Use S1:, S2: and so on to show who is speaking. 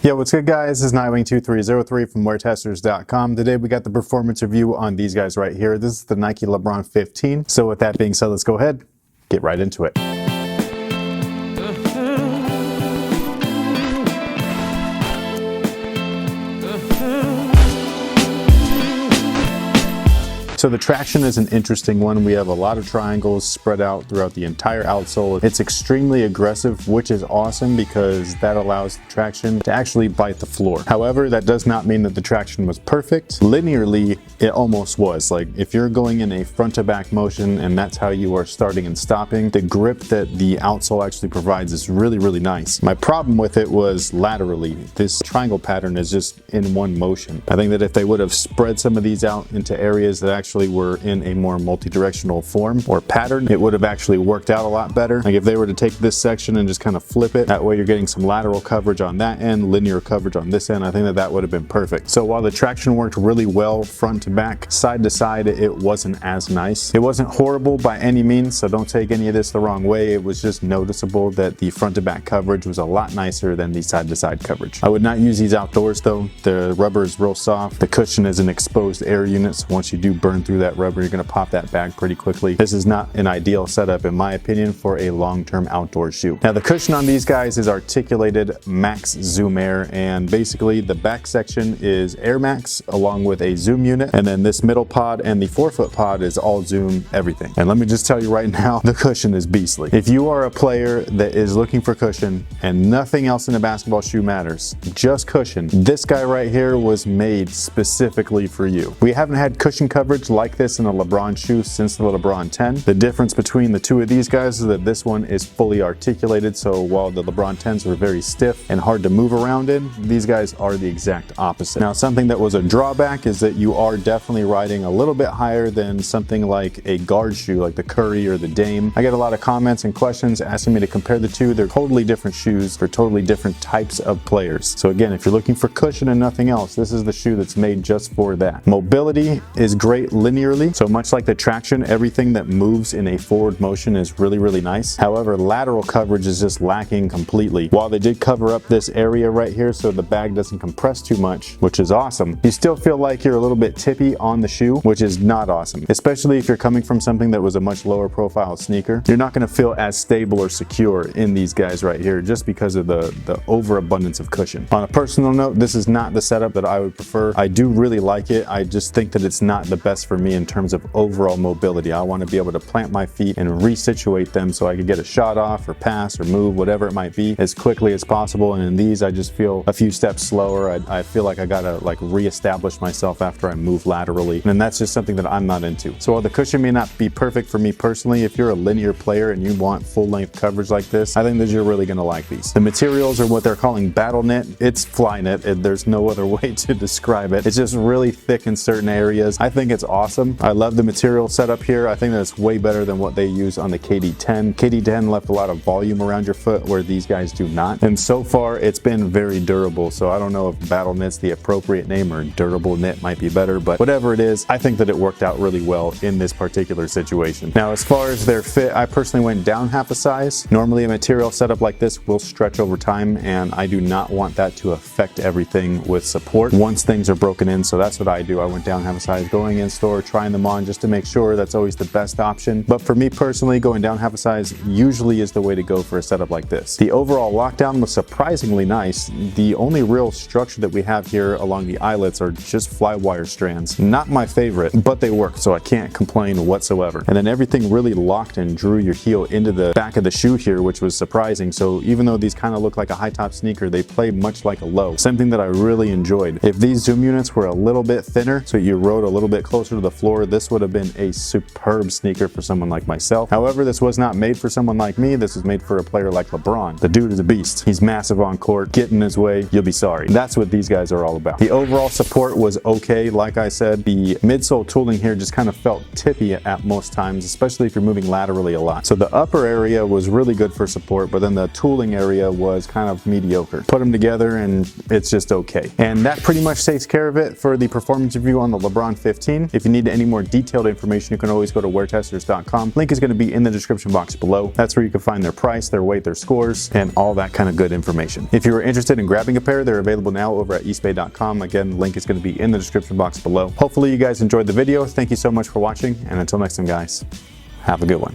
S1: Yo, what's good guys? This is Nightwing2303 from WearTesters.com. Today we got the performance review on these guys right here. This is the Nike LeBron 15. So with that being said, let's go ahead, get right into it. So the traction is an interesting one. We have a lot of triangles spread out throughout the entire outsole. It's extremely aggressive, which is awesome because that allows the traction to actually bite the floor. However, that does not mean that the traction was perfect. Linearly, it almost was. Like if you're going in a front to back motion and that's how you are starting and stopping, the grip that the outsole actually provides is really, really nice. My problem with it was laterally. This triangle pattern is just in one motion. I think that if they would have spread some of these out into areas that actually were in a more multi-directional form or pattern, it would have actually worked out a lot better. Like if they were to take this section and just kind of flip it, that way you're getting some lateral coverage on that end, linear coverage on this end. I think that that would have been perfect. So while the traction worked really well front to back, side to side, it wasn't as nice. It wasn't horrible by any means, so don't take any of this the wrong way. It was just noticeable that the front to back coverage was a lot nicer than the side to side coverage. I would not use these outdoors though. The rubber is real soft. The cushion is an exposed air unit, so once you do burn through that rubber, you're going to pop that bag pretty quickly. This is not an ideal setup in my opinion for a long-term outdoor shoe. Now the cushion on these guys is articulated Max Zoom Air, and basically the back section is Air Max along with a Zoom unit, and then this middle pod and the forefoot pod is all Zoom everything. And let me just tell you right now, the cushion is beastly. If you are a player that is looking for cushion and nothing else in a basketball shoe matters, just cushion, this guy right here was made specifically for you. We haven't had cushion coverage like this in a LeBron shoe since the LeBron 10. The difference between the two of these guys is that this one is fully articulated, so while the LeBron 10s were very stiff and hard to move around in, these guys are the exact opposite. Now something that was a drawback is that you are definitely riding a little bit higher than something like a guard shoe like the Curry or the Dame. I get a lot of comments and questions asking me to compare the two. They're totally different shoes for totally different types of players. So again, if you're looking for cushion and nothing else, this is the shoe that's made just for that. Mobility is great linearly. So much like the traction, everything that moves in a forward motion is really, really nice. However, lateral coverage is just lacking completely. While they did cover up this area right here so the bag doesn't compress too much, which is awesome, you still feel like you're a little bit tippy on the shoe, which is not awesome. Especially if you're coming from something that was a much lower profile sneaker, you're not going to feel as stable or secure in these guys right here just because of the overabundance of cushion. On a personal note, this is not the setup that I would prefer. I do really like it. I just think that it's not the best for me in terms of overall mobility. I want to be able to plant my feet and resituate them so I could get a shot off or pass or move, whatever it might be, as quickly as possible. And in these, I just feel a few steps slower. I feel like I gotta like reestablish myself after I move laterally, and that's just something that I'm not into. So while the cushion may not be perfect for me personally, if you're a linear player and you want full length coverage like this, I think that you're really gonna like these. The materials are what they're calling battle knit. It's fly knit. There's no other way to describe it. It's just really thick in certain areas. I think it's awesome. I love the material setup here. I think that it's way better than what they use on the KD10. KD10 left a lot of volume around your foot where these guys do not. And so far it's been very durable. So I don't know if battle knit's the appropriate name or durable knit might be better, but whatever it is, I think that it worked out really well in this particular situation. Now, as far as their fit, I personally went down half a size. Normally a material setup like this will stretch over time, and I do not want that to affect everything with support once things are broken in. So that's what I do. I went down half a size, going in store, trying them on just to make sure. That's always the best option. But for me personally, going down half a size usually is the way to go for a setup like this. The overall lockdown was surprisingly nice. The only real structure that we have here along the eyelets are just fly wire strands. Not my favorite, but they work, so I can't complain whatsoever. And then everything really locked and drew your heel into the back of the shoe here, which was surprising. So even though these kind of look like a high top sneaker, they play much like a low. Something that I really enjoyed. If these Zoom units were a little bit thinner, so you rode a little bit closer to the floor, this would have been a superb sneaker for someone like myself. However, this was not made for someone like me. This was made for a player like LeBron. The dude is a beast. He's massive on court. Get in his way, you'll be sorry. That's what these guys are all about. The overall support was okay. Like I said, the midsole tooling here just kind of felt tippy at most times, especially if you're moving laterally a lot. So the upper area was really good for support, but then the tooling area was kind of mediocre. Put them together and it's just okay. And that pretty much takes care of it for the performance review on the LeBron 15. If you need any more detailed information, you can always go to WearTesters.com. Link is going to be in the description box below. That's where you can find their price, their weight, their scores, and all that kind of good information. If you are interested in grabbing a pair, they're available now over at eastbay.com. Again, link is going to be in the description box below. Hopefully you guys enjoyed the video. Thank you so much for watching, and until next time, guys, have a good one.